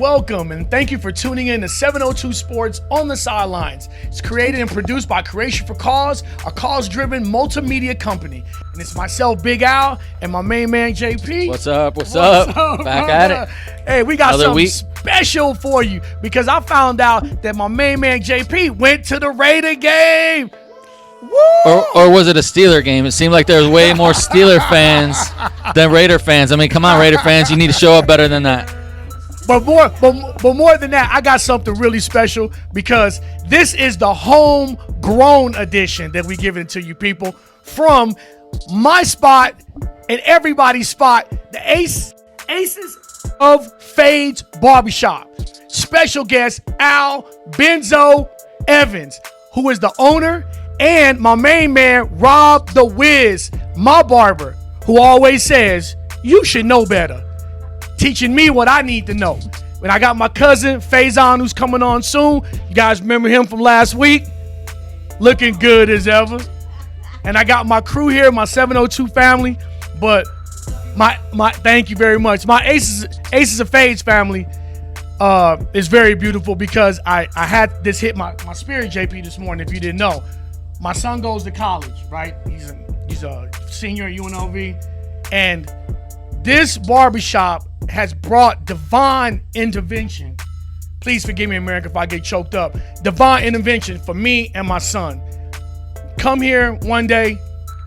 welcome, and thank you for tuning in to 702 Sports on the Sidelines. It's created and produced by Creation for Cause, a cause-driven multimedia company. And it's myself, Big Al, and my main man, JP. What's up? What's up? Back at it. Hey, we got Another something week. special for you because I found out that my main man, JP, went to the Raider game. Woo! Or was it a Steeler game? It seemed like there was way more Steeler fans than Raider fans. I mean, come on, Raider fans, you need to show up better than that. But more than that, I got something really special because this is the homegrown edition that we giving to you people from my spot and everybody's spot, the Aces of Fades Barbershop. Special guest Al Benzo Evans, who is the owner, and my main man, Rob the Wiz, my barber, who always says, you should know better. Teaching me what I need to know. When I got my cousin, Faison, who's coming on soon. You guys remember him from last week? Looking good as ever. And I got my crew here, my 702 family. But my thank you very much. My Aces of Fades family is very beautiful because I had this hit my spirit, JP, this morning, if you didn't know. My son goes to college, right? He's a senior at UNLV. And this barbershop has brought divine intervention. Please forgive me, America, if I get choked up. Divine intervention for me and my son. Come here one day.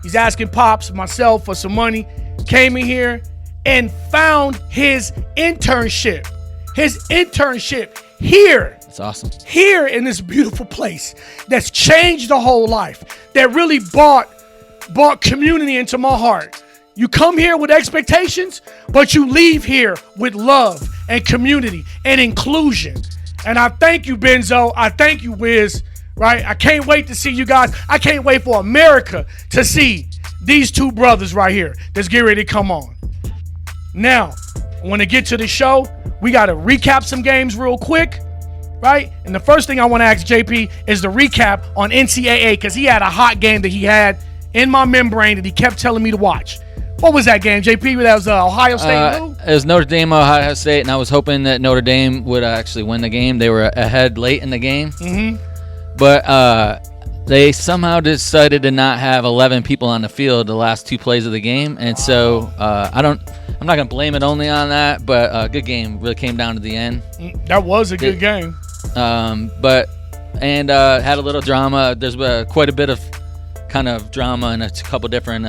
He's asking Pops, myself, for some money. Came in here and found his internship. His internship here. That's awesome. Here in this beautiful place that's changed the whole life. That really brought community into my heart. You come here with expectations, but you leave here with love and community and inclusion. And I thank you, Benzo. I thank you, Wiz. Right? I can't wait to see you guys. I can't wait for America to see these two brothers right here that's getting ready to come on. Now, when I get to the show, we got to recap some games real quick. Right? And the first thing I want to ask JP is the recap on NCAA because he had a hot game that he had in my membrane that he kept telling me to watch. What was that game, JP? That was Ohio State. It was Notre Dame, Ohio State, and I was hoping that Notre Dame would actually win the game. They were ahead late in the game, but they somehow decided to not have 11 people on the field the last two plays of the game, and so I'm not gonna blame it only on that, but a good game really came down to the end. That was a good game. But had a little drama. There's quite a bit of kind of drama and a couple different.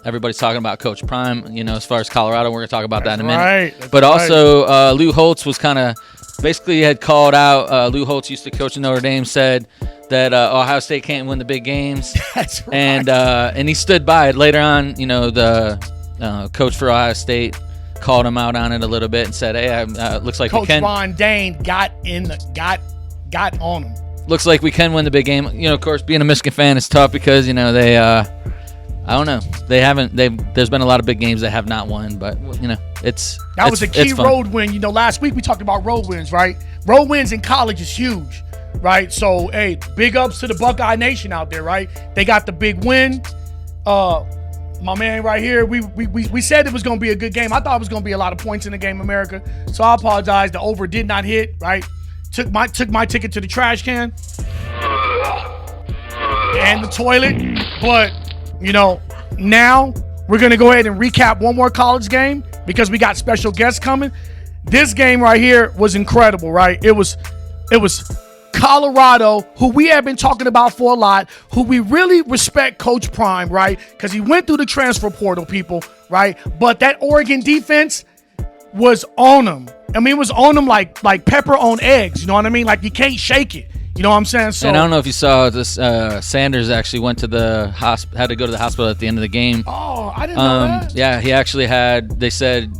Everybody's talking about Coach Prime, as far as Colorado. We're going to talk about that in a minute. Right. But also, Lou Holtz was kind of basically had called out. Lou Holtz used to coach in Notre Dame, said that Ohio State can't win the big games. That's right. And he stood by it. Later on, the coach for Ohio State called him out on it a little bit and said, hey, looks like Coach we can. Ron Dane got on him. Looks like we can win the big game. Of course, being a Michigan fan is tough because, they I don't know. There's been a lot of big games that have not won, but that was a key road win. Last week we talked about road wins, right? Road wins in college is huge, right? So, hey, big ups to the Buckeye Nation out there, right? They got the big win. My man right here, we said it was going to be a good game. I thought it was going to be a lot of points in the game, America. So I apologize. The over did not hit, right? Took my ticket to the trash can and the toilet, but. Now we're going to go ahead and recap one more college game because we got special guests coming. This game right here was incredible, right? It was Colorado, who we have been talking about for a lot, who we really respect Coach Prime, right? Because he went through the transfer portal, people, right? But that Oregon defense was on them. I mean, it was on them like pepper on eggs, you know what I mean? Like you can't shake it. You know what I'm saying? So, and I don't know if you saw this. Sanders actually went to the had to go to the hospital at the end of the game. Oh, I didn't know that. Yeah, he actually had. They said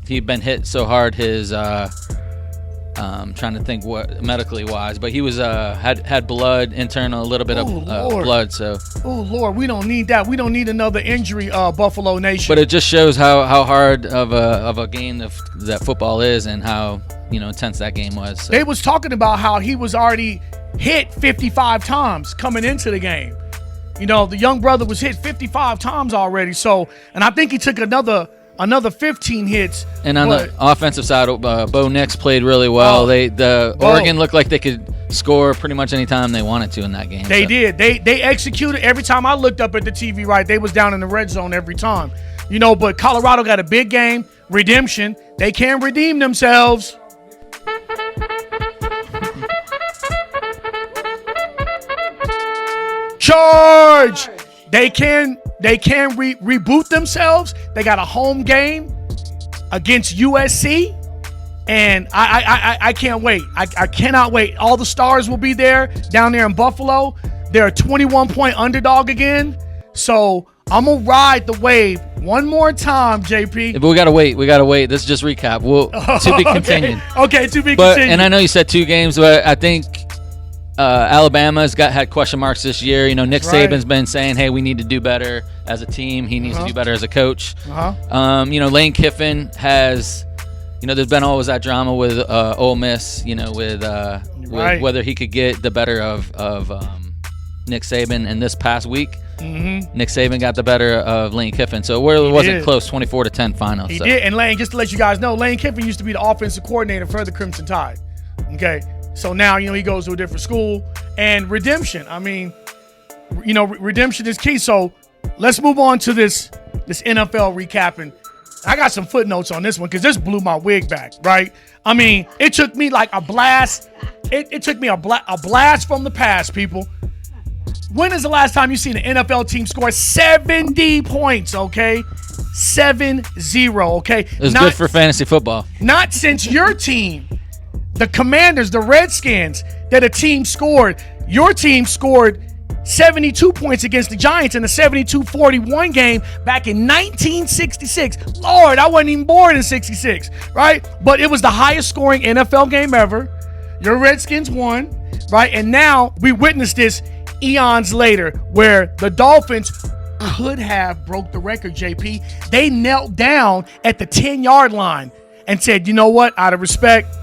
he'd been hit so hard. His trying to think what medically wise, but he was had blood, internal, a little bit of blood. So. Oh Lord, we don't need that. We don't need another injury, Buffalo Nation. But it just shows how hard of a game that football is and how. Intense that game was. So. They was talking about how he was already hit 55 times coming into the game. The young brother was hit 55 times already. So, and I think he took another another 15 hits. And on the offensive side, Bo Nix played really well. Oregon looked like they could score pretty much any time they wanted to in that game. They did. They executed. Every time I looked up at the TV, right, they was down in the red zone every time. But Colorado got a big game. Redemption. They can redeem themselves. Charge! They can reboot themselves. They got a home game against USC, and I can't wait. I cannot wait. All the stars will be there down there in Buffalo. They're a 21-point underdog again, so I'm gonna ride the wave one more time, JP. But we gotta wait. This is just recap. To be continued. Okay, to be continued. continued. And I know you said 2 games, but I think Alabama's had question marks this year. Nick Saban's been saying, hey, we need to do better as a team. He needs to do better as a coach. Lane Kiffin has, there's been always that drama with Ole Miss, with whether he could get the better of Nick Saban. And this past week, Nick Saban got the better of Lane Kiffin. So it wasn't close, 24-10 final. He did. And Lane, just to let you guys know, Lane Kiffin used to be the offensive coordinator for the Crimson Tide. Okay. So now, he goes to a different school. And redemption, redemption is key. So let's move on to this NFL recapping. I got some footnotes on this one because this blew my wig back, right? It took me like a blast. It took me a blast from the past, people. When is the last time you seen an NFL team score 70 points, okay? 7-0, okay? It was good for fantasy football. Not since your team. The Commanders, the Redskins, that a team scored. Your team scored 72 points against the Giants in the 72-41 game back in 1966. Lord, I wasn't even born in 66, right? But it was the highest scoring NFL game ever. Your Redskins won, right? And now we witnessed this eons later where the Dolphins could have broke the record, JP. They knelt down at the 10-yard line and said, you know what, out of respect,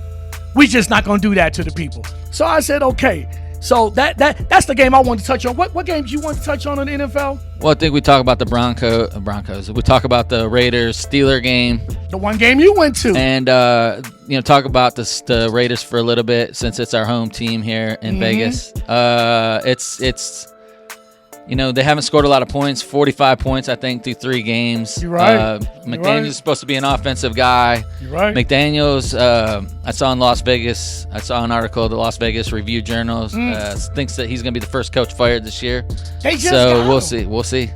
we just not going to do that to the people. So I said, okay. So that's the game I wanted to touch on. What games you want to touch on in the NFL? Well, I think we talk about the Broncos. We talk about the Raiders-Steeler game. The one game you went to. And, talk about the Raiders for a little bit since it's our home team here in Vegas. It's they haven't scored a lot of points, 45 points, I think, through 3 games. You're right. McDaniel's supposed to be an offensive guy. You're right. McDaniel's, I saw in Las Vegas, I saw an article of the Las Vegas Review-Journal, thinks that he's going to be the first coach fired this year. We'll see. We'll see.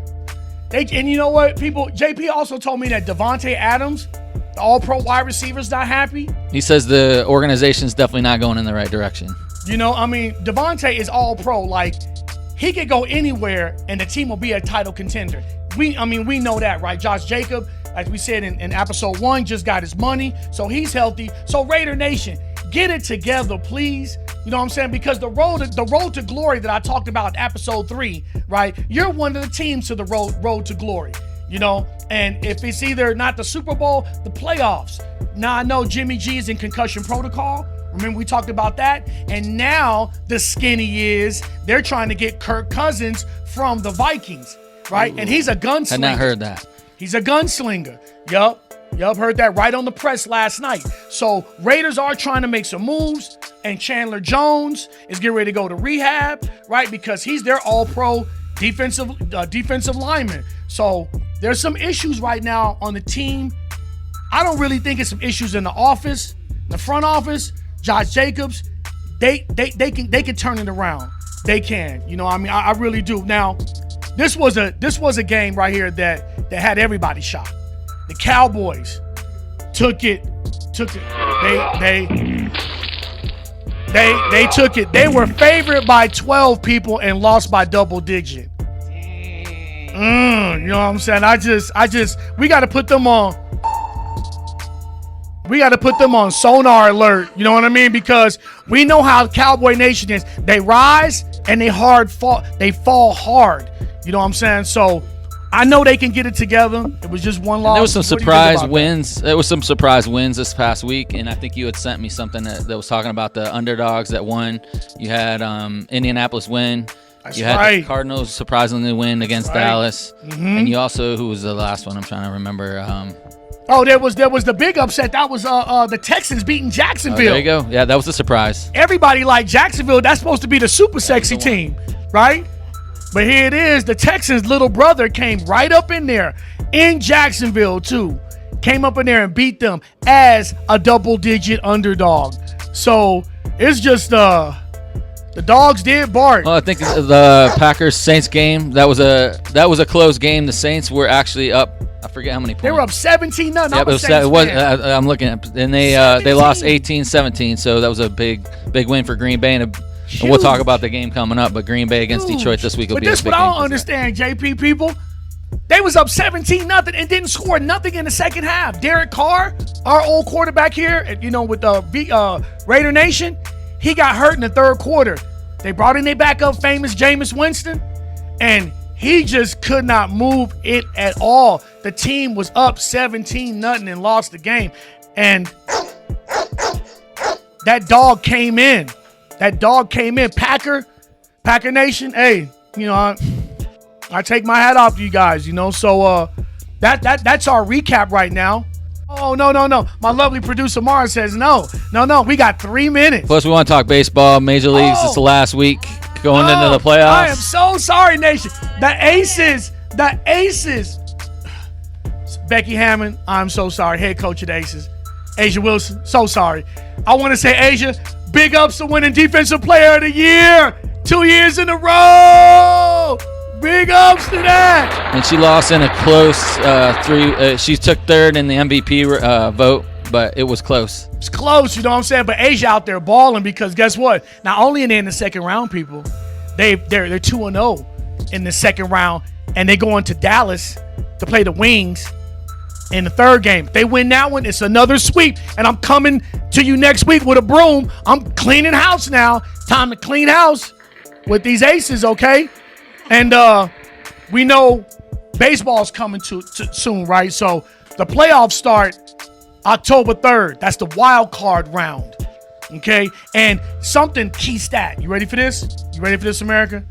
And you know what, people? JP also told me that Devontae Adams, the all-pro wide receiver, is not happy. He says the organization's definitely not going in the right direction. Devontae is all-pro. Like, he could go anywhere and the team will be a title contender. We know that, right? Josh Jacobs, as we said in episode 1, just got his money, so he's healthy. So Raider Nation, get it together, please. You know what I'm saying? Because the road to glory that I talked about in episode 3, right? You're one of the teams to the road to glory. And if it's either not the Super Bowl, the playoffs. Now I know Jimmy G is in concussion protocol. Remember we talked about that? And now the skinny is they're trying to get Kirk Cousins from the Vikings, right? Ooh. And he's a gunslinger. Had not heard that. He's a gunslinger. Yup, heard that right on the press last night. So Raiders are trying to make some moves, and Chandler Jones is getting ready to go to rehab, right? Because he's their all-pro defensive lineman. So there's some issues right now on the team. I don't really think it's some issues in the office, the front office. Josh Jacobs, they can turn it around. They can. I really do. Now, this was a game right here that had everybody shocked. The Cowboys took it. They took it. They were favored by 12 people and lost by double digit. You know what I'm saying? We got to put them on. We got to put them on sonar alert. You know what I mean? Because we know how Cowboy Nation is. They rise and they fall hard. You know what I'm saying? So I know they can get it together. It was just one loss. There was some surprise wins. There was some surprise wins this past week, and I think you had sent me something that was talking about the underdogs that won. You had Indianapolis win. That's you had right. The Cardinals surprisingly win against Dallas. Mm-hmm. And you also, who was the last one? I'm trying to remember. Oh, there was the big upset. That was the Texans beating Jacksonville. Oh, there you go. Yeah, that was a surprise. Everybody liked Jacksonville. That's supposed to be the super sexy team, right? But here it is. The Texans' little brother came right up in there in Jacksonville too. Came up in there and beat them as a double-digit underdog. So it's just the dogs did bark. Well, I think the Packers-Saints game, that was a close game. The Saints were actually up. I forget how many points. They were up 17-0. Yeah, I'm looking at, and they lost 18-17. So that was a big win for Green Bay, and we'll talk about the game coming up. But Green Bay against Detroit this week will be a big game. But this what I don't understand, JP people. They was up 17-0 and didn't score nothing in the second half. Derek Carr, our old quarterback here, with the Raider Nation, he got hurt in the third quarter. They brought in their backup, famous Jameis Winston, and he just could not move it at all. The team was up 17-0 and lost the game. And that dog came in. Packer Nation, hey, I take my hat off to you guys, So that's our recap right now. Oh, no. My lovely producer Mara says no. We got 3 minutes. Plus, we want to talk baseball, major leagues. It's the last week going into the playoffs. I am so sorry, Nation. The Aces. Becky Hammond, I'm so sorry. Head coach of the Aces. Asia Wilson, so sorry. I want to say, Asia, big ups to winning Defensive Player of the Year 2 years in a row. Big ups to that. And she lost in a close three. She took third in the MVP vote, but it was close. It's close, you know what I'm saying? But Asia out there balling because guess what? Not only are they in the second round, people, they're 2-0 in the second round, and they go into Dallas to play the Wings in the third game. If they win that one, it's another sweep, and I'm coming to you next week with a broom. I'm cleaning house now. Time to clean house with these Aces, okay? And we know baseball's coming to soon, right? So the playoffs start October 3rd. That's the wild card round, okay? And something key stat. You ready for this? America?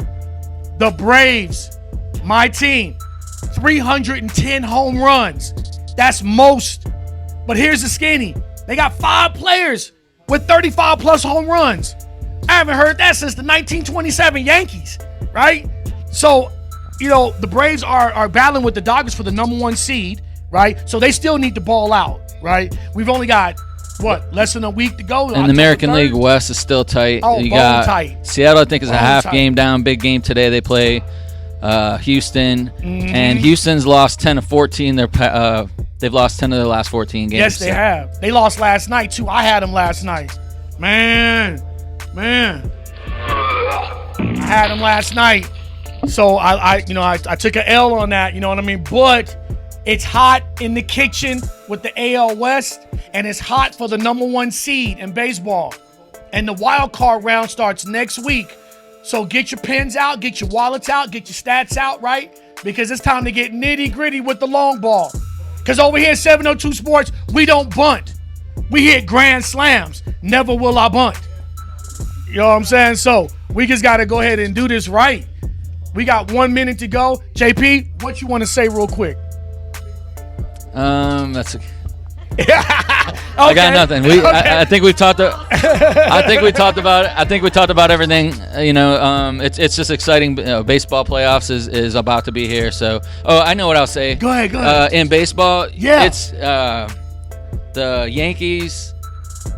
The Braves, my team, 310 home runs. That's most. But here's the skinny. They got 5 players with 35-plus home runs. I haven't heard that since the 1927 Yankees, right? So, the Braves are battling with the Dodgers for the number 1 seed, right? So they still need to ball out, right? We've only got, less than a week to go. And the American League West is still tight. Oh, you got tight. Seattle, I think, is a half game down. Big game today. They play Houston, and Houston's lost 10 of 14. They've lost 10 of their last 14 games. Yes, they have. They lost last night, too. I had them last night. Man. I had them last night. So I took an L on that, you know what I mean? But it's hot in the kitchen with the AL West, and it's hot for the number 1 seed in baseball. And the wild card round starts next week. So get your pens out, get your wallets out, get your stats out, right? Because it's time to get nitty-gritty with the long ball. Because over here at 702 Sports, we don't bunt. We hit grand slams. Never will I bunt. You know what I'm saying? So we just got to go ahead and do this right. We got 1 minute to go. JP, what you want to say real quick? That's okay. Okay. I got nothing. I think we've talked. I think we talked about it. I think we talked about everything. It's just exciting. Baseball playoffs is about to be here. So, I know what I'll say. Go ahead. In baseball, yeah, it's the Yankees,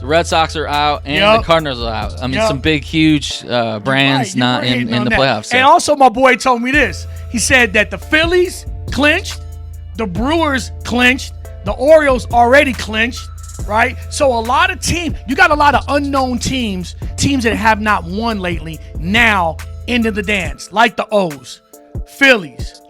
the Red Sox are out, and the Cardinals are out. I mean, some big, huge brands not in the playoffs. So. And also, my boy told me this. He said that the Phillies clinched, the Brewers clinched, the Orioles already clinched, right? So a lot of teams, you got a lot of unknown teams that have not won lately, now into the dance, like the O's, Phillies,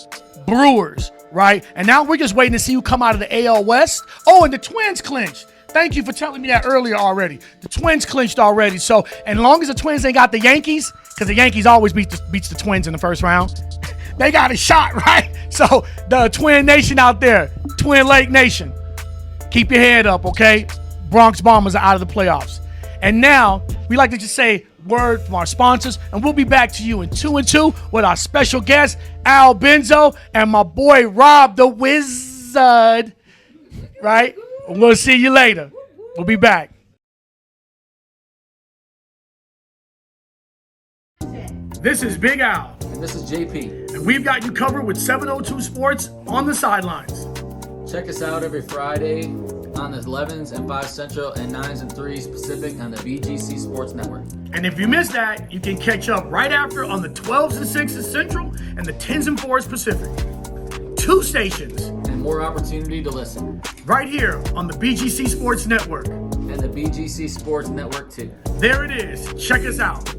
Brewers, right? And now we're just waiting to see who come out of the AL West. Oh, and the Twins clinched. Thank you for telling me that earlier already. The Twins clinched already. So, and as long as the Twins ain't got the Yankees, because the Yankees always beats the Twins in the first round, they got a shot, right? So the Twin Nation out there, Twin Lake Nation, keep your head up, okay? Bronx Bombers are out of the playoffs. And now, we like to just say word from our sponsors, and we'll be back to you in 2 and 2 with our special guest, Al Benzo, and my boy, Rob the Wizard right? We'll see you later. We'll be back. This is Big Al. And this is JP. And we've got you covered with 702 Sports on the Sidelines. Check us out every Friday on the 11s and 5 Central and 9s and 3s Pacific on the BGC Sports Network. And if you missed that, you can catch up right after on the 12s and 6s Central and the 10s and 4s Pacific. 2 stations. And more opportunity to listen. Right here on the BGC Sports Network. And the BGC Sports Network too. There it is. Check us out.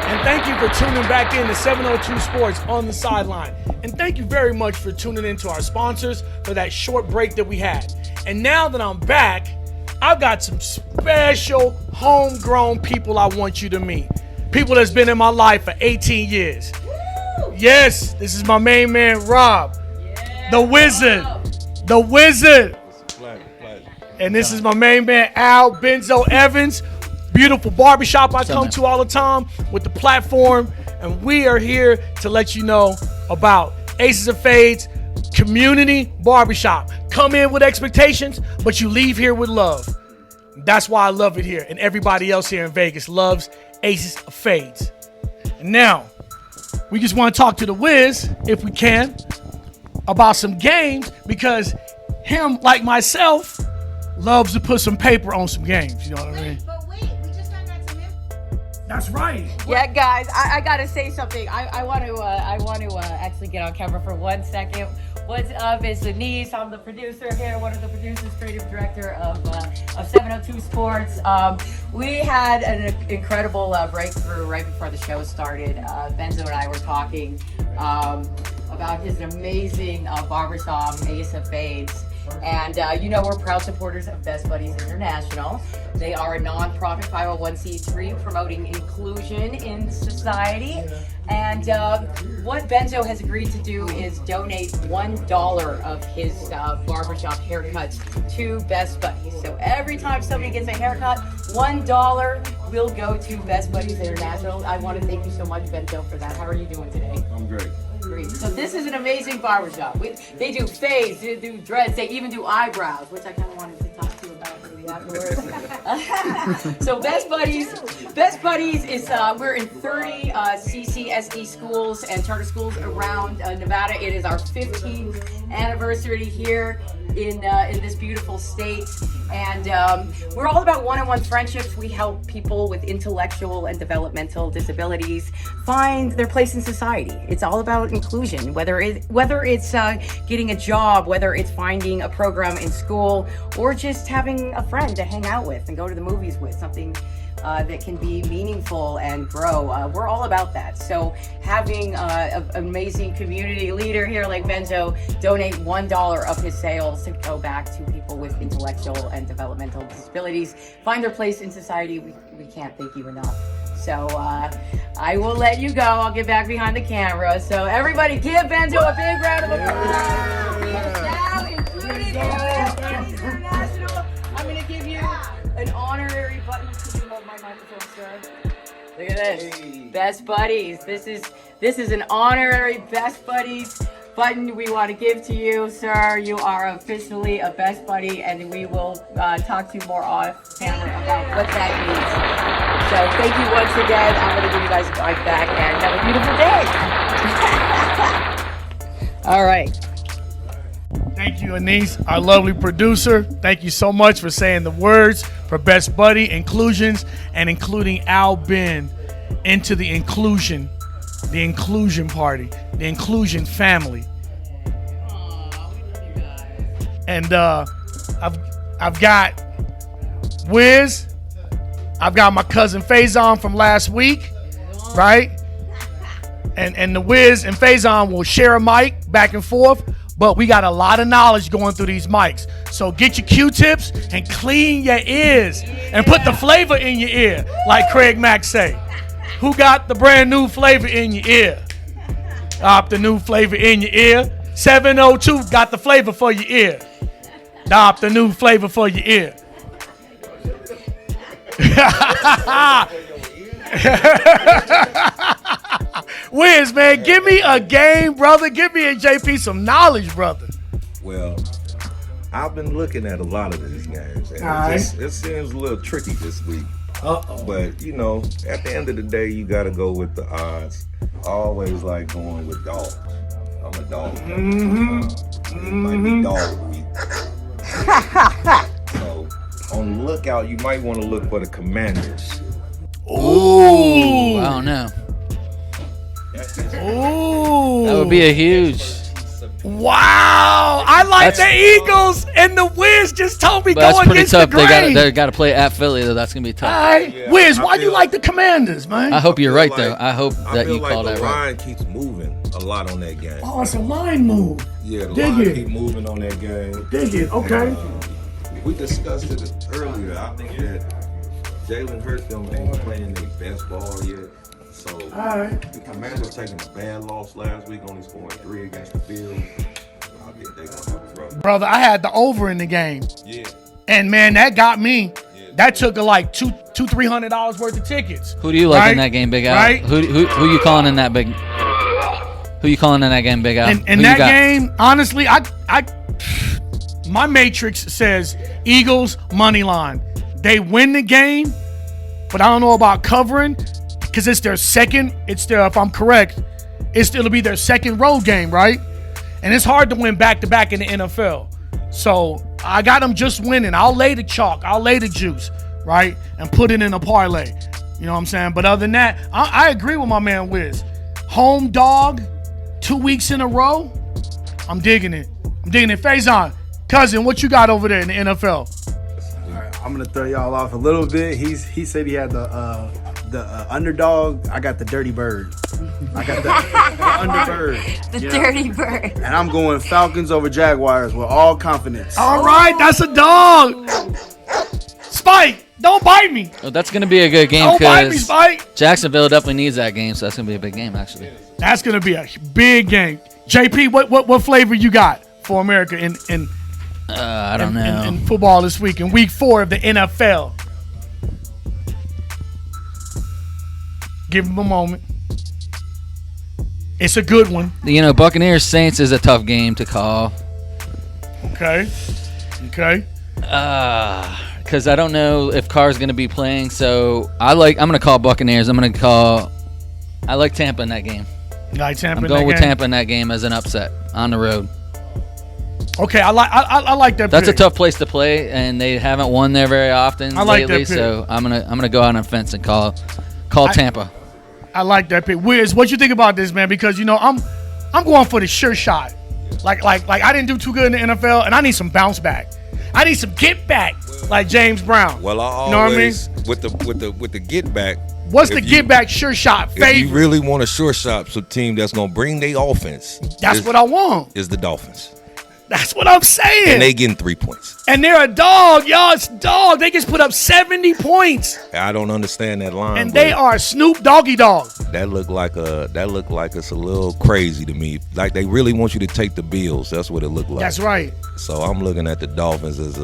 And thank you for tuning back in to 702 Sports on the Sideline. And thank you very much for tuning in to our sponsors for that short break that we had. And now that I'm back, I've got some special homegrown people I want you to meet. People that's been in my life for 18 years. Woo! Yes, this is my main man, Rob. Yeah, the Wizard. Rob. The Wizard. Pleasure. And this is my main man, Al Benzo Evans. Beautiful barbershop I come to all the time with the platform. And we are here to let you know about Aces of Fades Community Barbershop. Come in with expectations, but you leave here with love. That's why I love it here. And everybody else here in Vegas loves Aces of Fades. And now, we just want to talk to the Wiz, if we can, about some games, because him, like myself, loves to put some paper on some games. You know what I mean? That's right. Yeah, guys, I gotta say something. I want to actually get on camera for 1 second. What's up? It's Denise. I'm the producer here, one of the producers, creative director of 702 Sports. We had an incredible breakthrough right before the show started. Benzo and I were talking about his amazing barbershop, Ace of Fades. And we're proud supporters of Best Buddies International. They are a non-profit 501c3 promoting inclusion in society. And what Benzo has agreed to do is donate $1 of his barbershop haircuts to Best Buddies. So every time somebody gets a haircut, $1 will go to Best Buddies International. I want to thank you so much, Benzo, for that. How are you doing today? I'm great. So this is an amazing barbershop. They do fades, they do dreads, they even do eyebrows, which I kind of wanted to talk to you about maybe afterwards. So Best Buddies is we're in 30 CCSD schools and charter schools around Nevada. It is our 15th anniversary here in this beautiful state, and we're all about one-on-one friendships. We help people with intellectual and developmental disabilities find their place in society. It's all about inclusion, whether it's getting a job, whether it's finding a program in school, or just having a friend to hang out with and go to the movies with, something that can be meaningful and grow. We're all about that. So having an amazing community leader here like Benzo donate $1 of his sales to go back to people with intellectual and developmental disabilities, find their place in society, we can't thank you enough. So I will let you go. I'll get back behind the camera. So everybody give Benzo a big round of applause. He is now included in Best Buddies International. I'm going to give you an honorary button. Could you hold my microphone, sir? Look at this. Hey. Best Buddies. This is an honorary Best Buddies button we want to give to you, sir. You are officially a Best Buddy, and we will talk to you more off camera about what that means. So thank you once again. I'm going to give you guys a mic back and have a beautiful day. All right. Thank you, Anise, our lovely producer. Thank you so much for saying the words for Best Buddy Inclusions and including Al Ben into the inclusion party, the inclusion family. Aww, we love you guys. And I've got Wiz. I've got my cousin Faison from last week, right? And the Wiz and Faison will share a mic back and forth. But we got a lot of knowledge going through these mics. So get your Q-tips and clean your ears and put the flavor in your ear, like Craig Mack say. Who got the brand new flavor in your ear? The new flavor in your ear. 702 got the flavor for your ear. The new flavor for your ear. Wiz, man, give me a game, brother. Give me and JP some knowledge, brother. Well, I've been looking at a lot of these games, and it seems a little tricky this week. But you know, at the end of the day, you got to go with the odds. I always like going with dogs. I'm a dog. It might be dog week. So on the lookout, you might want to look for the Commanders. Ooh, I don't know. Ooh, That would be a huge. Wow, I like the Eagles, and the Wiz just told me But go that's pretty against tough. the grain. They got to play at Philly, though. That's gonna be tough. All right, Wiz, why do you like the Commanders, man? I hope you're right, though. like- I hope that you call the that right. line keeps moving a lot on that game. Oh, it's a line move. Yeah, the Dig line it. keep moving on that game. Dig it, okay. We discussed it earlier. I think that Jalen Hurts them ain't playing their best ball yet. So the Commanders taking a bad loss last week, only scoring 3 against the Bills. I think they're gonna have a rough. Brother, I had the over in the game, Yeah. and man, that got me. That took like $200-$300 worth of tickets. Who do you like in Right? that game, Big Al? Right? Who you calling in that big? Who you calling in that game, Big Al? In Who you that got? game, honestly, my matrix says Eagles money line. They win the game, but I don't know about covering because it's their second. If I'm correct, it'll be their second road game, right? And it's hard to win back-to-back in the NFL. So I got them just winning. I'll lay the chalk. I'll lay the juice, right? And put it in a parlay. You know what I'm saying? But other than that, I agree with my man Wiz. Home dog, 2 weeks in a row. I'm digging it. Faison, cousin, what you got over there in the NFL? All right, I'm gonna throw y'all off a little bit. He said he had the underdog. I got the dirty bird. I got the underbird. The dirty bird. And I'm going Falcons over Jaguars with all confidence. All right, that's a dog. Spike, don't bite me. Well, that's gonna be a good game Don't bite me, because Spike. Jacksonville definitely needs that game, so that's gonna be a big game, actually. That's gonna be a big game. JP, what flavor you got for America in I don't know. in football this week in week 4 of the NFL? Give him a moment. It's a good one. You know, Buccaneers Saints is a tough game to call. Okay. Because I don't know if Carr's going to be playing, so I'm going to call Buccaneers. I like Tampa in that game. Like Tampa. I'm going with Tampa in that game as an upset on the road. Okay, I like that. That's pick. a tough place to play, and they haven't won there very often I like that lately. pick. So I'm gonna go out on a fence and call Tampa. I like that pick. Wiz, what you think about this, man? Because you know I'm going for the sure shot. Like I didn't do too good in the NFL, and I need some bounce back. I need some get back, like James Brown. Well, I You always know what I with the get back. What's the get back sure shot If you favorite? really want a sure shot, some team that's gonna bring their offense. That's what I want. Is the Dolphins, That's what I'm saying. and they getting 3 points. And they're a dog, y'all. It's dog. They just put up 70 points, I don't understand that line. and but they are Snoop Doggy Dog. That look like it's a little crazy to me. Like they really want you to take the Bills. That's what it looked like. That's right. So I'm looking at the Dolphins as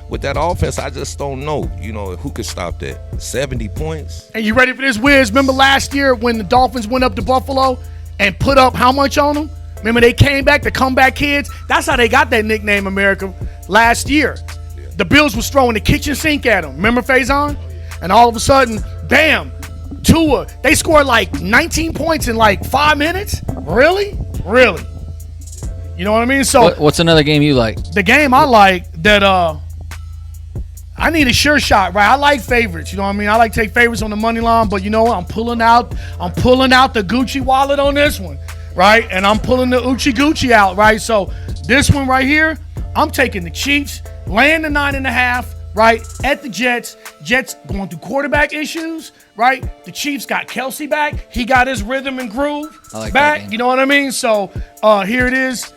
with that offense. I just don't know. You know who could stop that? 70 points. And you ready for this, Wiz? Remember last year when the Dolphins went up to Buffalo and put up how much on them? Remember they came back, the comeback kids? That's how they got that nickname, America, last year. Yeah. The Bills was throwing the kitchen sink at them. Remember Faison? And all of a sudden, bam, Tua. They scored like 19 points in like 5 minutes? Really? You know what I mean? So What's another game you like? the game I like that I need a sure shot, right? I like favorites, you know what I mean? I like to take favorites on the money line, but you know what? I'm pulling out the Gucci wallet on this one, right? And I'm pulling the Uchi Gucci out, right? So this one right here, I'm taking the Chiefs, laying the 9.5, right? At the Jets. Jets going through quarterback issues, right? The Chiefs got Kelsey back. He got his rhythm and groove I like that back. game. You know what I mean? So here it is.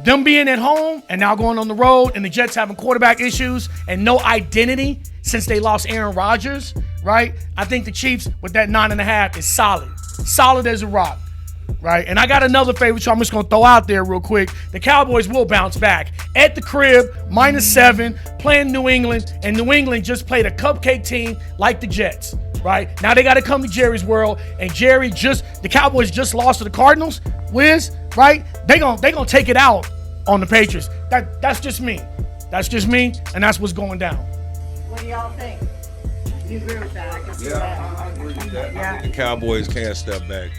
Them being at home and now going on the road, and the Jets having quarterback issues and no identity since they lost Aaron Rodgers, right? I think the Chiefs with that 9.5 is solid as a rock, right? And I got another favorite, so I'm just gonna throw out there real quick. The Cowboys will bounce back at the crib, -7, playing New England, and New England just played a cupcake team like the Jets, right? Now they got to come to Jerry's world, and the Cowboys just lost to the Cardinals. Wiz, right? They gonna take it out on the Patriots. That's just me. That's just me, and that's what's going down. What do y'all think? You agree with that? I can see that. I agree with that. Yeah. I think the Cowboys can't step back.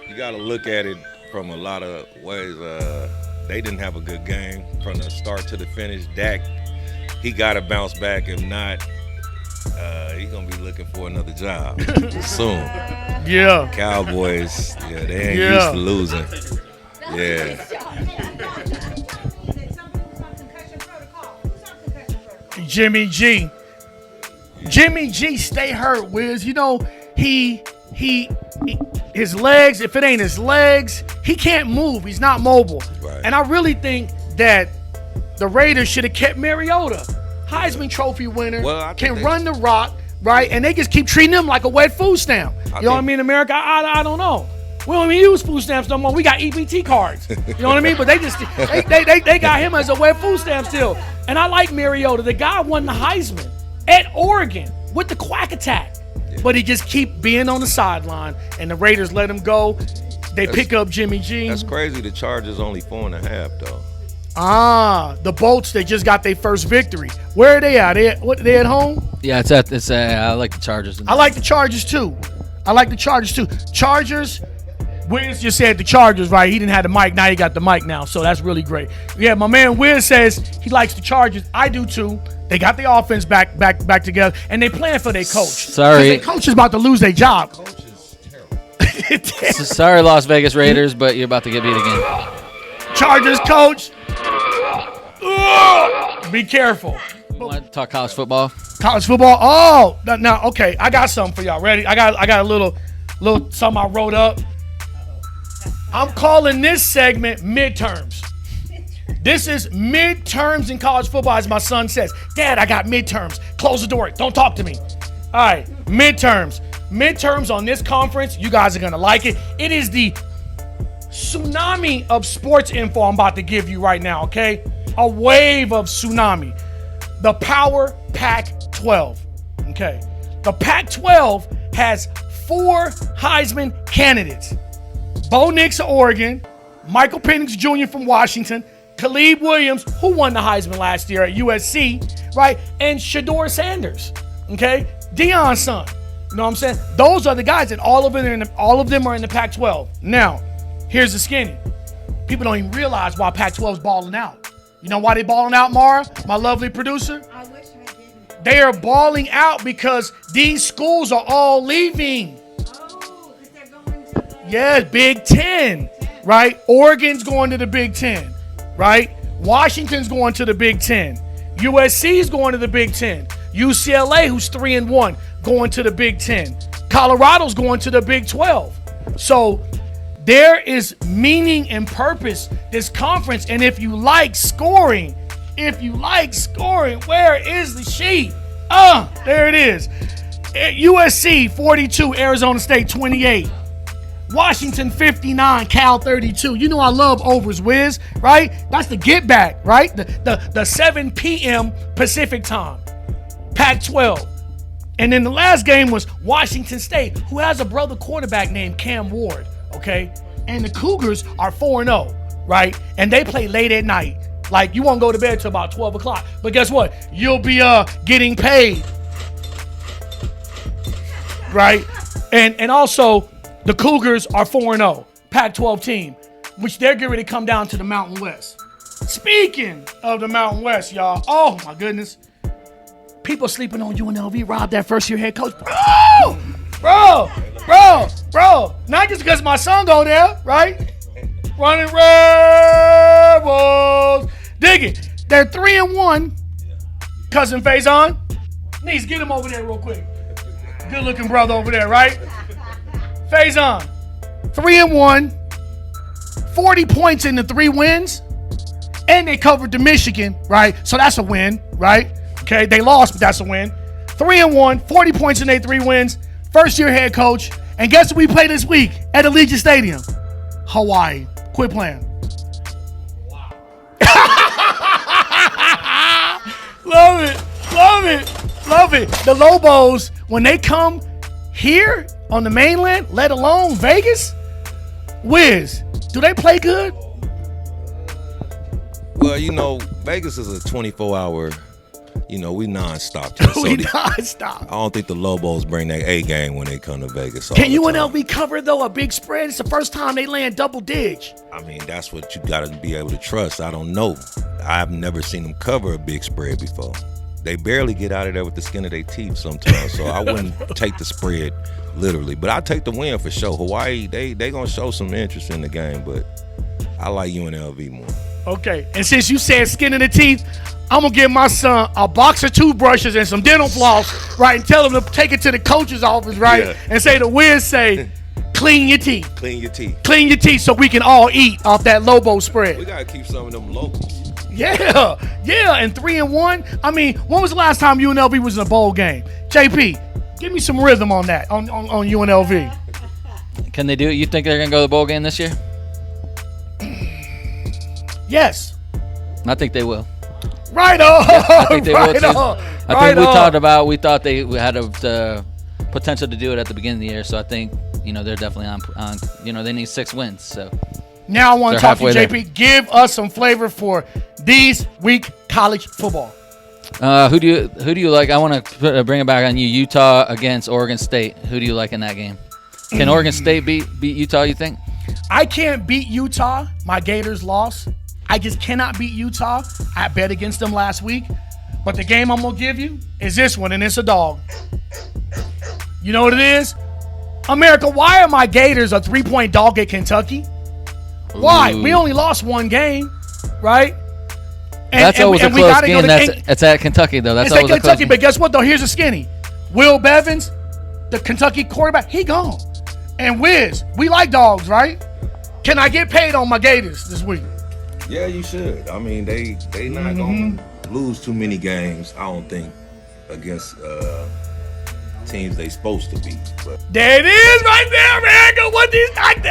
You got to look at it from a lot of ways. They didn't have a good game from the start to the finish. Dak, he got to bounce back. If not, he's going to be looking for another job soon. Yeah. Cowboys, they ain't used to losing. Yeah. Jimmy G. Jimmy G stay hurt, Wiz. You know, his legs, if it ain't his legs, he can't move. He's not mobile. Right. And I really think that the Raiders should have kept Mariota. Heisman Trophy winner, can run the rock, right? And they just keep treating him like a wet food stamp. You know what I mean, America? I don't know. We don't even use food stamps no more. We got EBT cards. You know what I mean? But they just they got him as a wet food stamp still. And I like Mariota. The guy won the Heisman at Oregon with the quack attack. Yeah. But he just keep being on the sideline, and the Raiders let him go. They pick up Jimmy G. That's crazy. The Chargers only 4.5 though. The Bolts, they just got their first victory. Where are they at? They at home? Yeah, I like the Chargers. I like the Chargers too. Chargers. Wiz just said the Chargers, right? He didn't have the mic. Now he got the mic now, so that's really great. Yeah, my man Wiz says he likes the Chargers. I do too. They got the offense back together, and they playing for their coach. Sorry, their coach is about to lose their job. Coach is terrible. Sorry, Las Vegas Raiders, but you're about to get beat again. Chargers coach. Ugh. Be careful. You want to talk college football? College football. Oh, now okay. I got something for y'all. Ready? I got a little something I wrote up. I'm calling this segment midterms. This is midterms in college football, as my son says. Dad, I got midterms. Close the door. Don't talk to me. All right, midterms. Midterms on this conference, you guys are going to like it. It is the tsunami of sports info I'm about to give you right now, okay? A wave of tsunami. The Power Pac-12, okay? The Pac-12 has 4 Heisman candidates. Bo Nix of Oregon, Michael Penix Jr. from Washington, Khalid Williams, who won the Heisman last year at USC, right? And Shedeur Sanders, okay? Deion's son. You know what I'm saying? Those are the guys, and all of them are in the Pac-12. Now, here's the skinny. People don't even realize why Pac-12's balling out. You know why they balling out, Mara, my lovely producer? I wish I didn't. They are balling out because these schools are all leaving. Oh, because they're going to the... Yeah, Big Ten, right? Oregon's going to the Big Ten, right? Washington's going to the Big Ten. USC's going to the Big Ten. UCLA, who's 3-1, going to the Big Ten. Colorado's going to the Big 12. So there is meaning and purpose this conference. And if you like scoring, where is the sheet? There it is. USC 42, Arizona State 28. Washington 59, Cal 32. You know I love overs, Wiz, right? That's the get back, right? The 7 p.m. Pacific time. Pac-12. And then the last game was Washington State, who has a brother quarterback named Cam Ward, okay? And the Cougars are 4-0, right? And they play late at night. Like, you won't go to bed till about 12 o'clock. But guess what? You'll be getting paid, right? And also, the Cougars are 4-0, Pac-12 team, which they're getting ready to come down to the Mountain West. Speaking of the Mountain West, y'all, oh my goodness. People sleeping on UNLV, Rob, that first-year head coach. Bro. Not just because my son go there, right? Running Rebels. Dig it. They're 3-1. Cousin Faison. Niece, get him over there real quick. Good-looking brother over there, right? Faison, 3-1, 40 points in the 3 wins, and they covered to Michigan, right? So that's a win, right? Okay, they lost, but that's a win. 3-1, 40 points in their 3 wins, first-year head coach, and guess who we play this week at Allegiant Stadium? Hawaii. Quit playing. Wow. Love it. The Lobos, when they come here on the mainland, let alone Vegas, Wiz, do they play good? Well, you know, Vegas is a 24-hour. You know, we nonstop. Here, We nonstop. I don't think the Lobos bring their A game when they come to Vegas. Can UNLV cover, though, a big spread? It's the first time they land double dig. I mean, that's what you got to be able to trust. I don't know. I've never seen them cover a big spread before. They barely get out of there with the skin of their teeth sometimes, so I wouldn't take the spread literally. But I'll take the win for sure. Hawaii, they going to show some interest in the game, but I like UNLV more. Okay, and since you said skin in the teeth, I'm going to give my son a box of toothbrushes and some dental floss, right, and tell him to take it to the coach's office, right, Yeah. and say the Wiz say, clean your teeth. Clean your teeth. Clean your teeth so we can all eat off that Lobo spread. We got to keep some of them locals. Yeah, and 3-1. I mean, when was the last time UNLV was in a bowl game? JP, give me some rhythm on that, on UNLV. Can they do it? You think they're going to go to the bowl game this year? Yes. I think they will. Right on. I think they will right too. on. I think we thought they had the potential to do it at the beginning of the year. So I think, they're definitely on they need 6 wins. So Now I want to They're talk to you, halfway JP. Give us some flavor for these week college football. who do you like? I want to bring it back on you. Utah against Oregon State. Who do you like in that game? Can Oregon State beat Utah, you think? I can't beat Utah. My Gators lost. I just cannot beat Utah. I bet against them last week. But the game I'm going to give you is this one, and it's a dog. You know what it is? America, why are my Gators a 3-point dog at Kentucky? Why? Ooh. We only lost one game, right? That's always a close game. It's at Kentucky, though. That's it's at always a close Kentucky, game. but guess what, though? Here's a skinny. Will Bevins, the Kentucky quarterback, he gone. And Wiz, we like dogs, right? Can I get paid on my Gators this week? Yeah, you should. I mean, they not going to lose too many games, I don't think, against teams they supposed to beat. But There it is right there, man.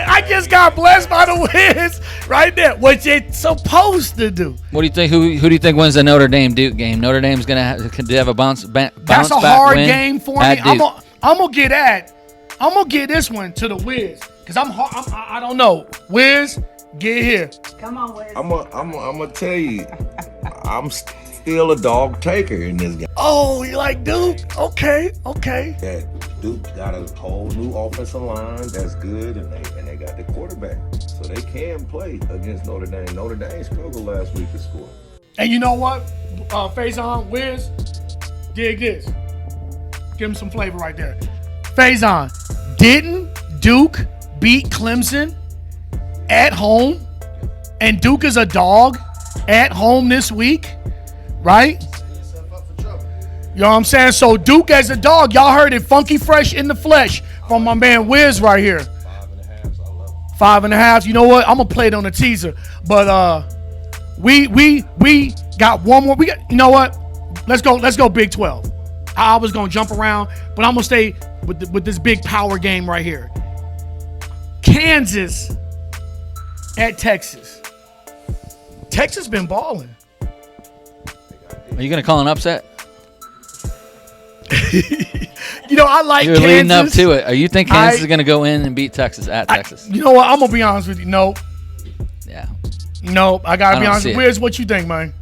I just got blessed by the Wiz right there. What you supposed to do. What do you think? Who do you think wins the Notre Dame Duke game? Notre Dame's gonna have a bounce That's back a hard win game for me. at Duke. I'm gonna get this one to the Wiz because I don't know. Wiz, get here. Come on, Wiz. I'm gonna tell you, I'm still a dog taker in this game. Oh, you like Duke? Okay. That Duke got a whole new offensive line that's good, and they got the quarterback, so they can play against Notre Dame. Notre Dame struggled last week to score. And you know what, Faison, Wiz, dig this. Give him some flavor right there. Faison, didn't Duke beat Clemson at home? And Duke is a dog at home this week, right? You know what I'm saying? So Duke as a dog, y'all heard it, funky fresh in the flesh from my man Wiz right here. 5.5. You know what? I'm gonna play it on the teaser, but we got one more. You know what? Let's go Big 12. I was gonna jump around, but I'm gonna stay with this big power game right here. Kansas at Texas. Texas been balling. Are you gonna call an upset? You know, I like You're Kansas. leading up to it. Are you think Kansas is gonna go in and beat Texas at Texas? You know what? I'm gonna be honest with you. Nope. Yeah. Nope. I gotta be don't honest. see it. Where's what you think, man?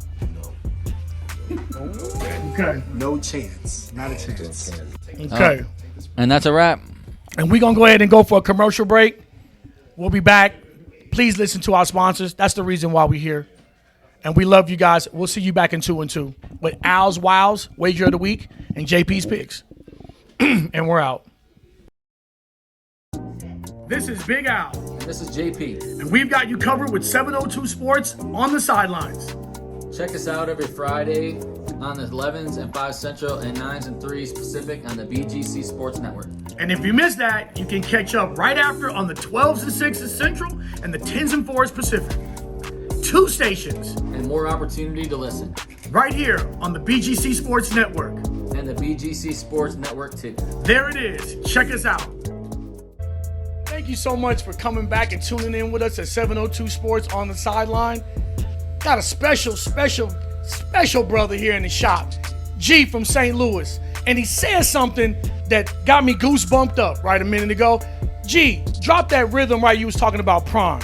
Okay. No chance. Not a chance. Okay. And that's a wrap. And we're going to go ahead and go for a commercial break. We'll be back. Please listen to our sponsors. That's the reason why we're here. And we love you guys. We'll see you back in 2 and 2 with Al's Wows, Wager of the Week, and JP's Picks. And we're out. This is Big Al. This is JP. And we've got you covered with 702 Sports on the sidelines. Check us out every Friday on the 11s and 5 Central and 9s and 3s Pacific on the BGC Sports Network. And if you missed that, you can catch up right after on the 12s and 6s Central and the 10s and 4s Pacific. 2 stations. And more opportunity to listen. Right here on the BGC Sports Network. And the BGC Sports Network too. There it is. Check us out. Thank you so much for coming back and tuning in with us at 702 Sports on the sideline. Got a special brother here in the shop, G from St. Louis. And he said something that got me goosebumped up right a minute ago. G, drop that rhythm right you was talking about prom.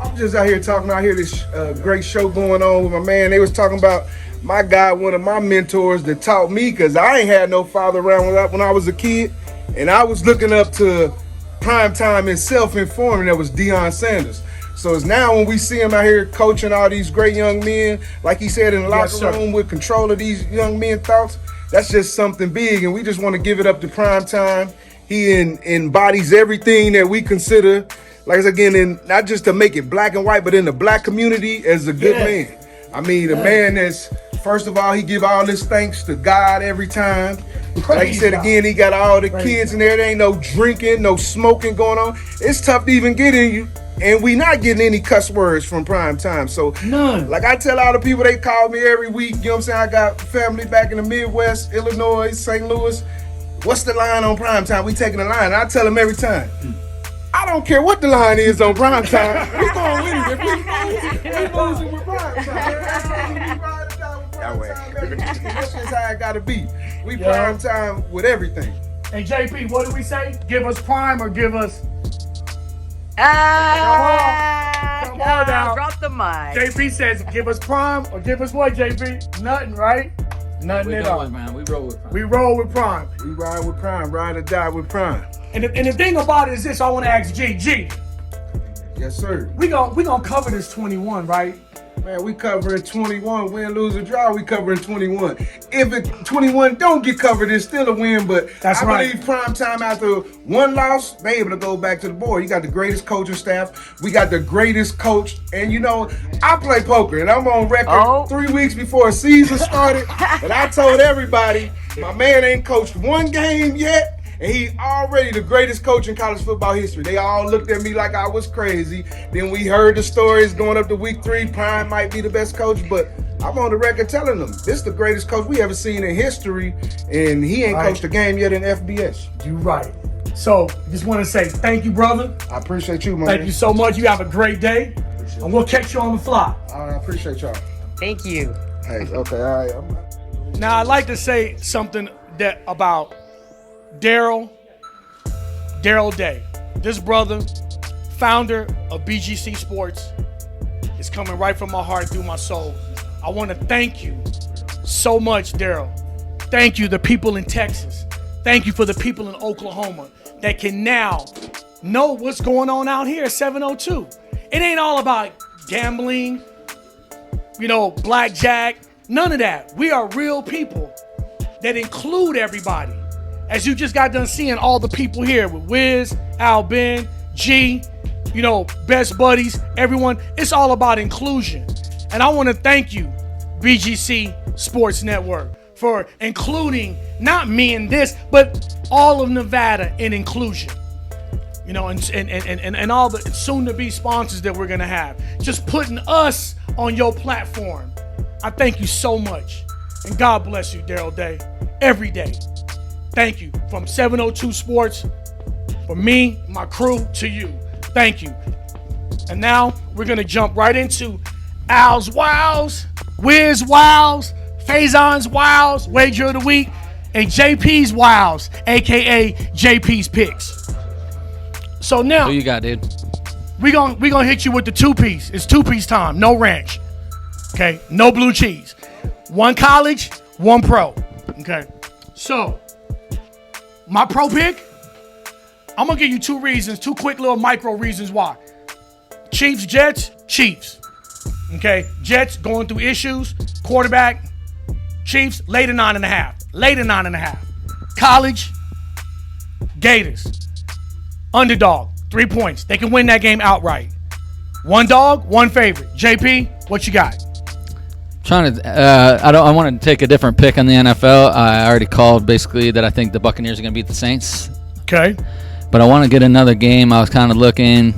I'm just out here talking. I hear this great show going on with my man. They was talking about my guy, one of my mentors that taught me, because I ain't had no father around when I was a kid. And I was looking up to primetime and self-informing. That was Deion Sanders. So it's now when we see him out here coaching all these great young men, like he said, in the locker room with control of these young men thoughts, that's just something big. And we just want to give it up to primetime. He embodies everything that we consider, like again, not just to make it black and white, but in the black community as a good man. I mean, a man that's, first of all, he give all his thanks to God every time. Like he said again, he got all the kids in there. There ain't no drinking, no smoking going on. It's tough to even get in you. And we not getting any cuss words from prime time. So, none. Like I tell all the people, they call me every week. You know what I'm saying? I got family back in the Midwest, Illinois, St. Louis. What's the line on prime time? We taking the line. And I tell them every time, I don't care what the line is on prime time. We going with it. If we losing with prime time. That way. That's just how it got to be. We prime time with everything. And JP, what do we say? Give us prime or give us... Come on now. Drop the mic. JP says, give us prime or give us what, JP? Nothing, right? Nothing at all. Man. We roll with prime. We roll with prime. We ride with prime, ride or die with prime. And the thing about it is this, I want to ask G. Yes, sir. We gonna cover this 21, right? Man, we covering 21. Win, lose, or draw, we covering 21. If it 21 don't get covered, it's still a win. But That's I right. believe prime time after one loss, they able to go back to the board. You got the greatest coaching staff. We got the greatest coach. And you know, I play poker, and I'm on record 3 weeks before a season started. And I told everybody, my man ain't coached one game yet. And he already the greatest coach in college football history. They all looked at me like I was crazy. Then we heard the stories going up to week 3. Prime might be the best coach, but I'm on the record telling them this is the greatest coach we ever seen in history, and he ain't coached a game yet in FBS. You right. So just want to say thank you, brother. I appreciate you, man. Thank you so much. You have a great day, and we'll catch you on the fly. I appreciate y'all. Thank you. Hey, okay, all right. Now I'd like to say something that about Daryl Day. This brother, founder of BGC Sports, is coming right from my heart through my soul. I want to thank you so much, Daryl. Thank you, the people in Texas. Thank you for the people in Oklahoma that can now know what's going on out here at 702. It ain't all about gambling, blackjack, none of that. We are real people that include everybody. As you just got done seeing all the people here with Wiz, Al Ben, G, best buddies, everyone. It's all about inclusion. And I want to thank you, BGC Sports Network, for including not me in this, but all of Nevada in inclusion. And all the soon-to-be sponsors that we're going to have. Just putting us on your platform. I thank you so much. And God bless you, Daryl Day, every day. Thank you. From 702 Sports, from me, my crew, to you. Thank you. And now we're going to jump right into Al's Wows, Wiz Wows, Faison's Wows, Wager of the Week, and JP's Wows, a.k.a. JP's Picks. So now, who you got, dude? we gonna hit you with the two-piece. It's two-piece time. No ranch. Okay? No blue cheese. One college, one pro. Okay? So, my pro pick, I'm going to give you two quick little micro reasons why. Chiefs, Jets, Chiefs. Okay? Jets going through issues. Quarterback, Chiefs, later 9.5. College, Gators. Underdog, 3 points. They can win that game outright. One dog, one favorite. JP, what you got? I want to take a different pick on the NFL. I already called basically that I think the Buccaneers are going to beat the Saints. Okay. But I want to get another game. I was kind of looking.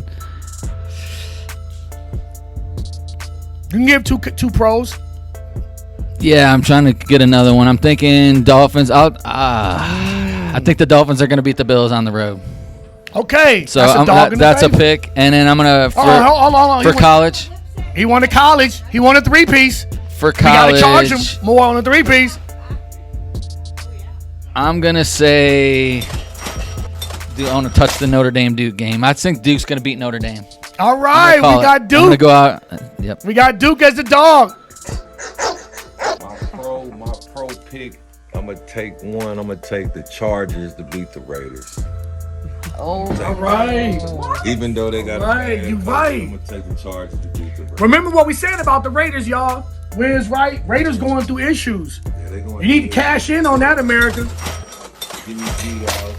You can give two pros. Yeah, I'm trying to get another one. I'm thinking Dolphins. I think the Dolphins are going to beat the Bills on the road. Okay. So that's a pick. And then I'm going to, hold on. For college. He won a college. He won a 3-piece. For college. We got to charge him more on a 3-piece. I'm going to say I want to touch the Notre Dame Duke game. I think Duke's going to beat Notre Dame. All right, we got Duke. I'm gonna go out. Yep. We got Duke as the dog. My pro pick, I'm gonna take the Chargers to beat the Raiders. Oh, All right. Even though they got Right, you right. I'm gonna take the Chargers to beat the Raiders. Remember what we said about the Raiders, y'all. Wiz right. Raiders going through issues. Yeah, they going You need to cash in on that, America. Give me G out.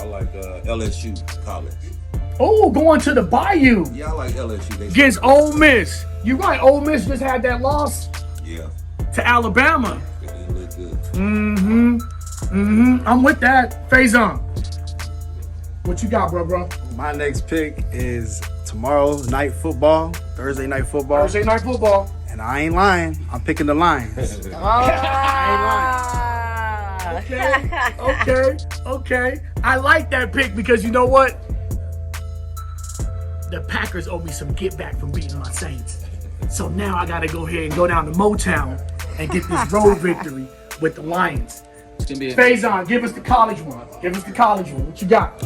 I like LSU college. Oh, going to the Bayou Yeah, I like LSU. They against Ole Miss. You right. Ole Miss just had that loss Yeah, to Alabama. they look good. I'm with that. Faison. What you got, bro? My next pick is tomorrow night football, Thursday night football. Thursday night football. And I ain't lying. I'm picking the Lions. Okay. I like that pick because you know what? The Packers owe me some get back from beating my Saints. So now I gotta go ahead and go down to Motown and get this road victory with the Lions. It's gonna be Faison, give us the college one. What you got?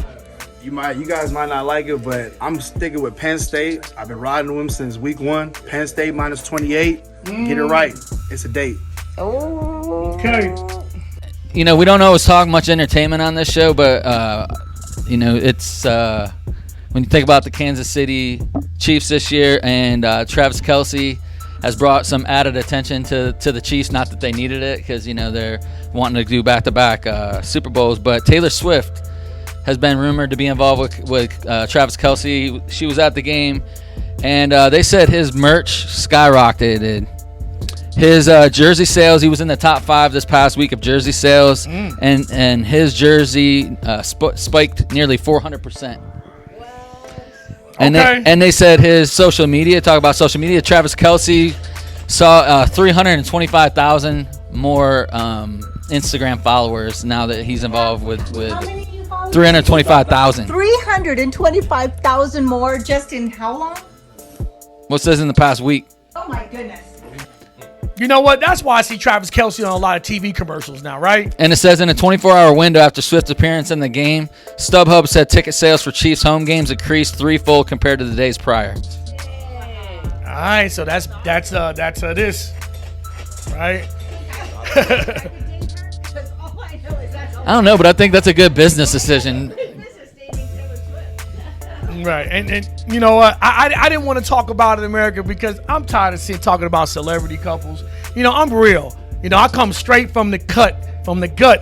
You guys might not like it, but I'm sticking with Penn State. I've been riding with them since week 1. Penn State minus 28. Get it right. It's a date. Okay. You know, we don't always talk much entertainment on this show, but you know, it's when you think about the Kansas City Chiefs this year, and Travis Kelce has brought some added attention to the Chiefs. Not that they needed it, because you know they're wanting to do back-to-back Super Bowls. But Taylor Swift has been rumored to be involved with Travis Kelce. She was at the game, and they said his merch skyrocketed. His jersey sales, he was in the top 5 this past week of jersey sales, and his jersey spiked nearly 400%. And they said his social media, talk about social media, Travis Kelce saw 325,000 more Instagram followers now that he's involved with 325,000. 325,000 more just in how long? What says in the past week? Oh my goodness. You know what? That's why I see Travis Kelce on a lot of TV commercials now, right? And it says in a 24-hour window after Swift's appearance in the game, StubHub said ticket sales for Chiefs home games increased threefold compared to the days prior. All right, so that's this, right? I don't know, but I think that's a good business decision. Right, and you know what? I didn't want to talk about it in America because I'm tired of talking about celebrity couples. You know, I'm real. You know, I come straight from the gut,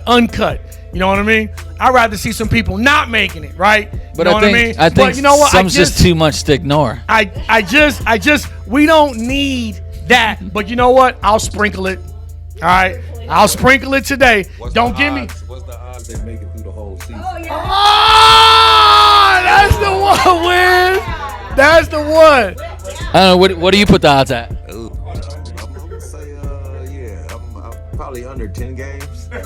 uncut. You know what I mean? I'd rather see some people not making it, right? But you know I think you know what? some's just too much to ignore. We don't need that. But you know what? I'll sprinkle it. All right, I'll sprinkle it today. What's the odds they make it through the whole season? Oh, that's the one, Wiz. That's the one. I don't know. What do you put the odds at? Ooh, I'm gonna say, I'm probably under 10 games. We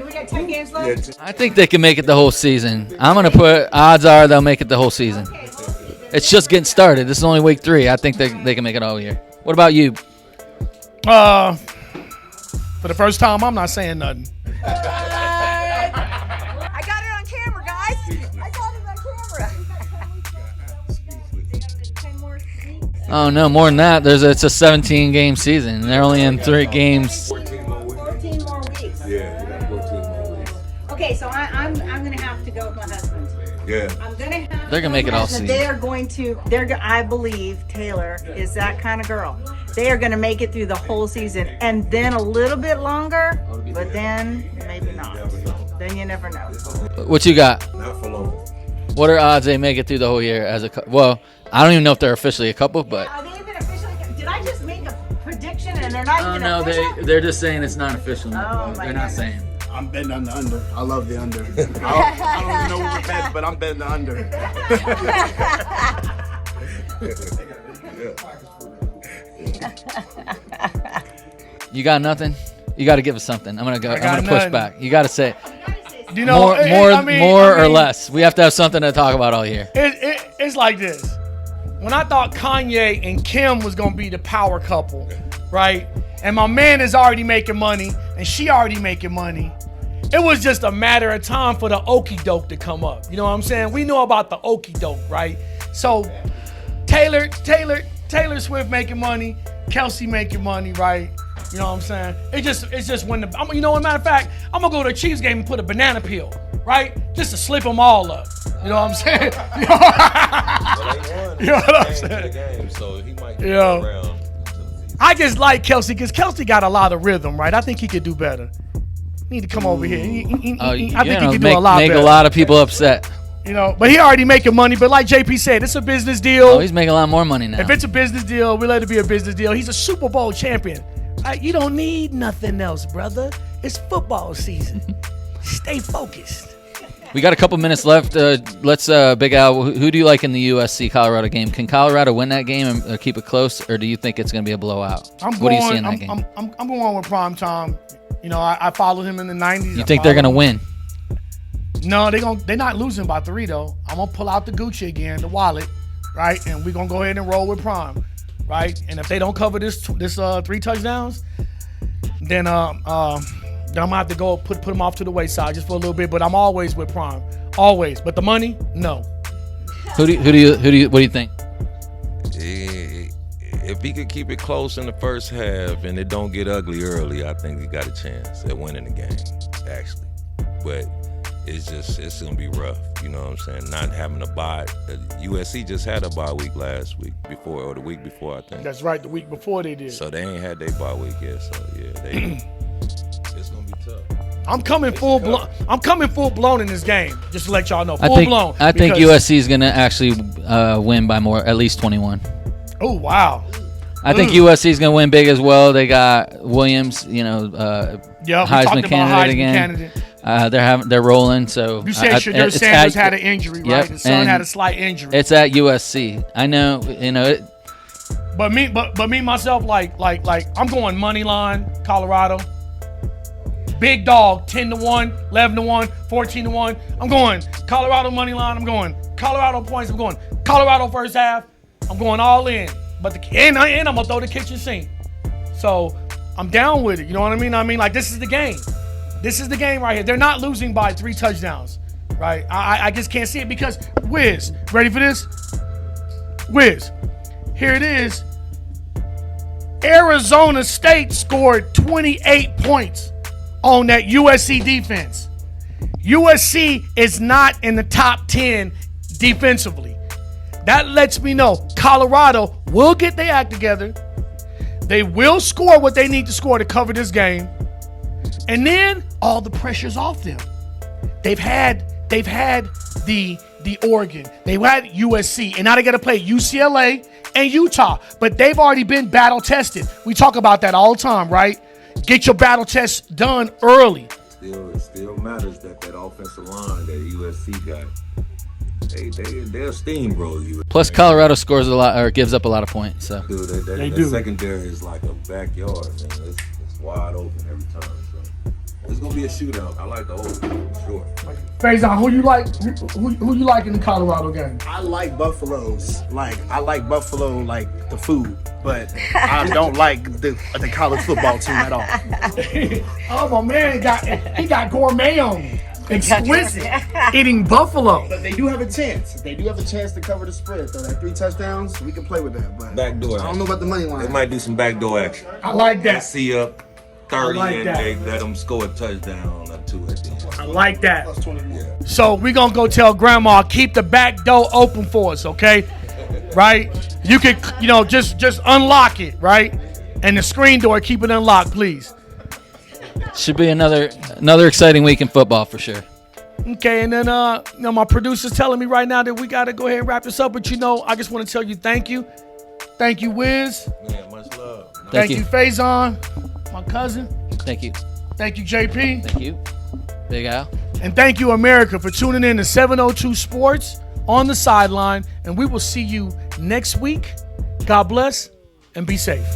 got 10 games left. I think they can make it the whole season. I'm going to put odds are they'll make it the whole season. It's just getting started. This is only week 3. I think they can make it all year. What about you? For the first time, I'm not saying nothing. I got it on camera, guys. I got it on camera. Oh, no, more than that. It's a 17-game season. They're only in 3 games. 14 more weeks. Yeah, we got 14 more weeks. Okay, so I'm going to have to go with my husband. Yeah. I'm going to have They're gonna make it all season. season. They are going to, I believe Taylor is that kind of girl. They are going to make it through the whole season and then a little bit longer, but then maybe not. Then you never know. What you got? Not for long. What are odds they make it through the whole year as a well, I don't even know if they're officially a couple, but Are they even officially? Did I just make a prediction and they're not oh even no, official? they're just saying it's not official. Oh, my they're not goodness. saying. I'm betting on the under. I love the under. I don't even know what to bet, but I'm betting the under. You got nothing? You got to give us something. I'm gonna push nothing. back. You got to say it. You know, more or less. We have to have something to talk about all year. It's like this. When I thought Kanye and Kim was gonna be the power couple, right? And my man is already making money, and she already making money. It was just a matter of time for the okie doke to come up. You know what I'm saying? We know about the okie doke, right? So Taylor Swift making money, Kelsey making money, right? You know what I'm saying? It's just when you know, as a matter of fact, I'm gonna go to a Chiefs game and put a banana peel, right? Just to slip them all up. You know what I'm saying? You know what I'm saying? Game, so he might get Yeah. around. I just like Kelsey because Kelsey got a lot of rhythm, right? I think he could do better. Need to come over here. I think he can do a lot make better. a lot of people upset. You know, but he already making money. But like JP said, it's a business deal. Oh, he's making a lot more money now. If it's a business deal, we let it be a business deal. He's a Super Bowl champion. Right? You don't need nothing else, brother. It's football season. Stay focused. We got a couple minutes left. Let's, Big Al, who do you like in the USC-Colorado game? Can Colorado win that game and keep it close, or do you think it's going to be a blowout? What do you see in that game? I'm going with Prime Time. You know, I followed him in the 90s. You think they're going to win? No, they're not losing by 3, though. I'm going to pull out the Gucci again, the wallet, right? And we're going to go ahead and roll with Prime, right? And if they don't cover this 3 touchdowns, then I'm going to have to go put them off to the wayside just for a little bit. But I'm always with Prime. Always. But the money, no. What do you think? If he could keep it close in the first half and it don't get ugly early, I think he got a chance at winning the game, actually. But it's gonna be rough, you know what I'm saying? Not having a bye. USC just had a bye week last week before, or the week before, I think. That's right, the week before they did. So they ain't had their bye week yet. So yeah, it's gonna be tough. I'm coming full blown in this game. Just to let y'all know, blown. I think USC is gonna actually win by more, at least 21. Oh wow. I think USC is gonna win big as well. They got Williams, Heisman candidate again. They're rolling. So you said Shadur Sanders had an injury, right? Yep, His son had a slight injury. It's at USC. I know, But me myself, like I'm going money line, Colorado. Big dog, 10-1, 11-1, 14-1. I'm going Colorado money line. I'm going Colorado points. I'm going Colorado first half. I'm going all in. But and I'm gonna throw the kitchen sink. So I'm down with it. You know what I mean? Like, this is the game. This is the game right here. They're not losing by 3 touchdowns, right? I just can't see it because Wiz, ready for this? Wiz, here it is. Arizona State scored 28 points on that USC defense. USC is not in the top 10 defensively. That lets me know Colorado will get their act together. They will score what they need to score to cover this game. And then all the pressure's off them. They've had the Oregon. They've had USC. And now they got to play UCLA and Utah. But they've already been battle tested. We talk about that all the time, right? Get your battle test done early. It still matters that offensive line that USC got. They're steamroll you. Plus, Colorado scores a lot or gives up a lot of points. So dude, that secondary is like a backyard, man. It's wide open every time. So it's gonna be a shootout. I like the old for sure. Faison, who you like? Who you like in the Colorado game? I like Buffaloes. I like Buffalo, like the food, but I don't like the college football team at all. Oh my man, he got gourmet on. Exquisite. Eating buffalo. But they do have a chance. They do have a chance to cover the spread. So that 3 touchdowns, we can play with that. But backdoor. I don't know about the money line. They might do some backdoor action. I like that. See up 30 and that. they let them score a touchdown or 2 at the end. I like that. Plus 20 more. So we're going to go tell grandma, keep the back door open for us, okay? Right? You can, just unlock it, right? And the screen door, keep it unlocked, please. Should be another exciting week in football for sure. Okay, and then my producer's telling me right now that we got to go ahead and wrap this up. But I just want to tell you thank you. Thank you, Wiz. Man, much love. Thank you, Faison, my cousin. Thank you. Thank you, JP. Thank you, Big Al. And thank you, America, for tuning in to 702 Sports on the Sideline. And we will see you next week. God bless and be safe.